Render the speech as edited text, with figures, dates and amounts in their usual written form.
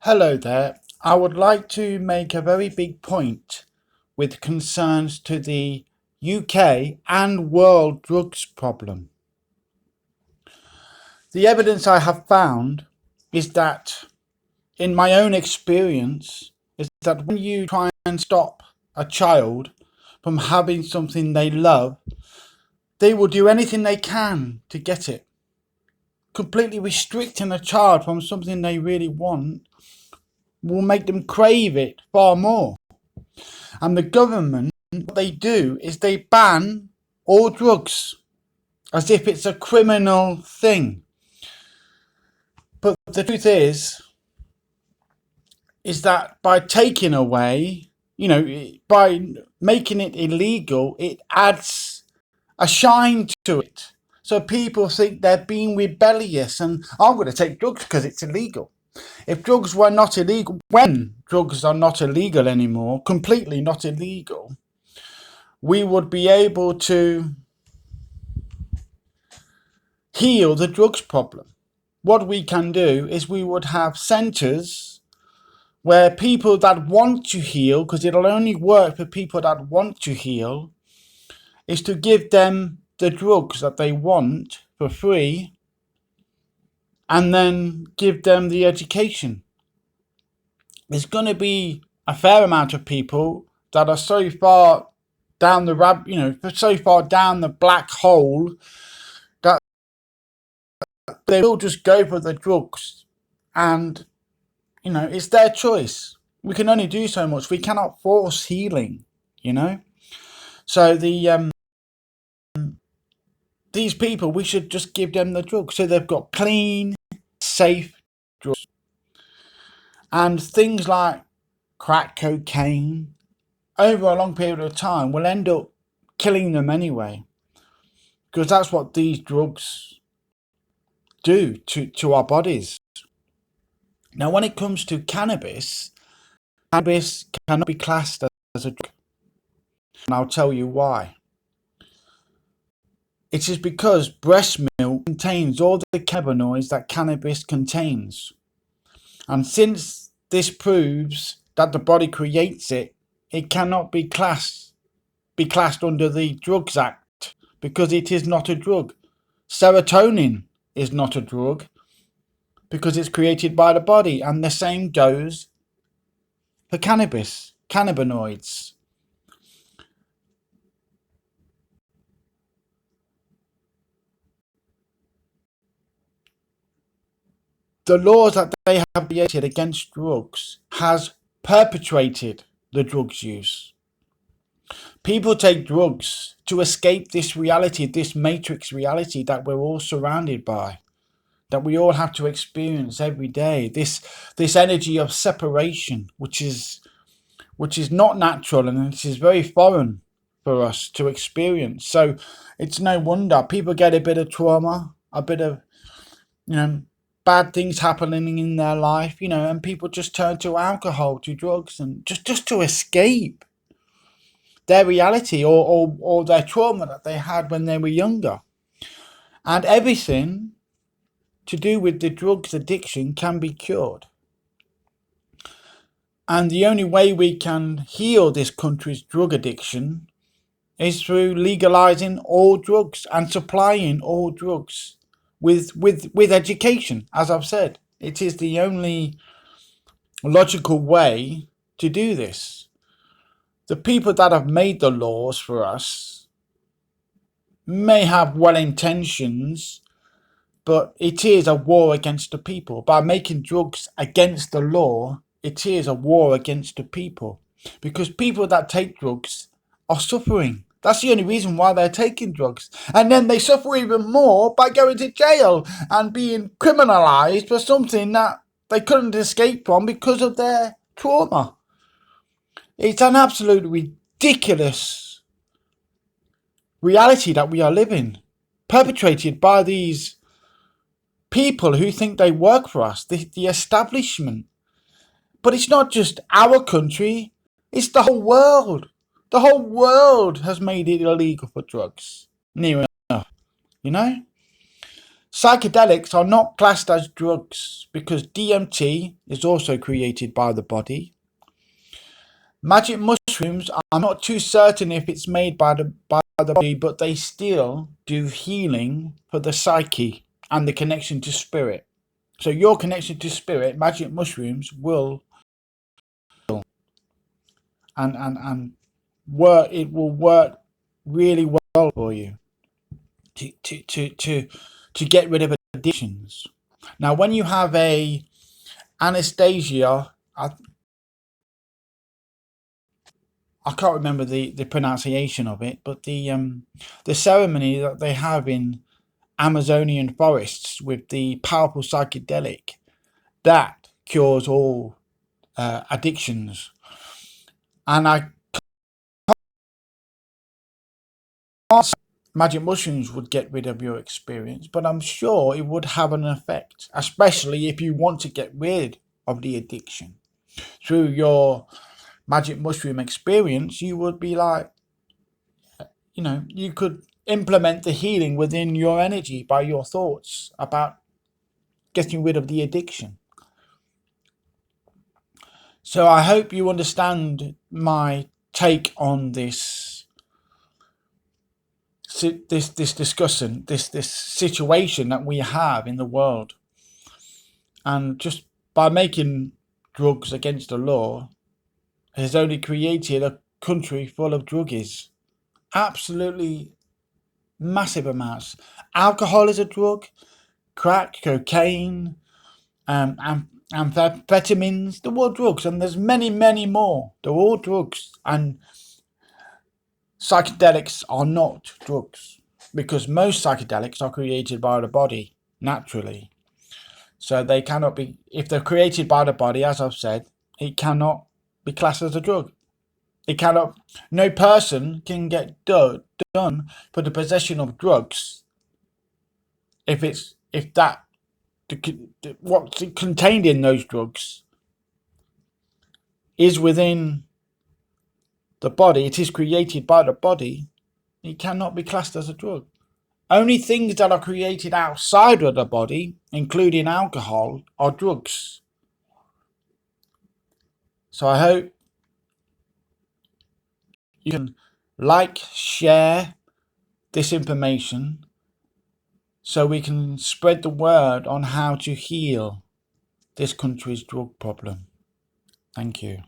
Hello there. I would like to make a very big point with concerns to the UK and world drugs problem. The evidence I have found is that, in my own experience, is that when you try and stop a child from having something they love, they will do anything they can to get it. Completely restricting a child from something they really want will make them crave it far more. And the government, what they do is they ban all drugs as if it's a criminal thing. But the truth is that by taking away, by making it illegal, it adds a shine to it. So people think they're being rebellious and I'm going to take drugs because it's illegal. If drugs were not illegal, when drugs are not illegal anymore, completely not illegal, we would be able to heal the drugs problem. What we can do is we would have centres where people that want to heal, because it'll only work for people that want to heal, is to give them the drugs that they want for free and then give them the education. There's going to be a fair amount of people that are so far down so far down the black hole that they will just go for the drugs, and it's their choice. We can only do so much. We cannot force healing, you know. So these people, we should just give them the drugs so they've got clean, safe drugs. And things like crack cocaine, over a long period of time, will end up killing them anyway, because that's what these drugs do to our bodies. Now, when it comes to cannabis cannot be classed as a drug, and I'll tell you why. It is because breast milk contains all the cannabinoids that cannabis contains. And since this proves that the body creates it, it cannot be classed under the Drugs Act because it is not a drug. Serotonin is not a drug because it's created by the body, and the same goes for cannabinoids. The laws that they have created against drugs has perpetuated the drugs use. People take drugs to escape this reality, this matrix reality that we're all surrounded by, that we all have to experience every day. This energy of separation, which is not natural, and it is very foreign for us to experience. So it's no wonder people get a bit of trauma, a bit of bad things happening in their life, and people just turn to alcohol, to drugs, and just to escape their reality or their trauma that they had when they were younger. And everything to do with the drugs addiction can be cured. And the only way we can heal this country's drug addiction is through legalizing all drugs and supplying all drugs with education. As I've said, it is the only logical way to do this. The people that have made the laws for us may have well intentions, but it is a war against the people. By making drugs against the law, it is a war against the people, because people that take drugs are suffering. That's the only reason why they're taking drugs. And then they suffer even more by going to jail and being criminalized for something that they couldn't escape from because of their trauma. It's an absolute ridiculous reality that we are living, perpetrated by these people who think they work for us, the establishment. But it's not just our country, it's the whole world. The whole world has made it illegal for drugs, near enough, you know? Psychedelics are not classed as drugs because DMT is also created by the body. Magic mushrooms, I'm not too certain if it's made by the body, but they still do healing for the psyche and the connection to spirit. So your connection to spirit, magic mushrooms will and work. It will work really well for you to get rid of addictions. Now, when you have a anesthesia, I can't remember the pronunciation of it, but the ceremony that they have in Amazonian forests with the powerful psychedelic that cures all addictions, and I can't magic mushrooms would get rid of your experience, but I'm sure it would have an effect, especially if you want to get rid of the addiction through your magic mushroom experience. You would be like, you could implement the healing within your energy by your thoughts about getting rid of the addiction. So I hope you understand my take on this discussion, this situation that we have in the world. And just by making drugs against the law has only created a country full of druggies. Absolutely massive amounts. Alcohol is a drug, crack, cocaine, amphetamines, they're all drugs, and there's many, many more. They're all drugs, and psychedelics are not drugs because most psychedelics are created by the body naturally. So they cannot be, if they're created by the body, as I've said, it cannot be classed as a drug. It cannot, no person can get done for the possession of drugs if what's contained in those drugs is within the body, it is created by the body, it cannot be classed as a drug. Only things that are created outside of the body, including alcohol, are drugs. So I hope you can share this information so we can spread the word on how to heal this country's drug problem. Thank you.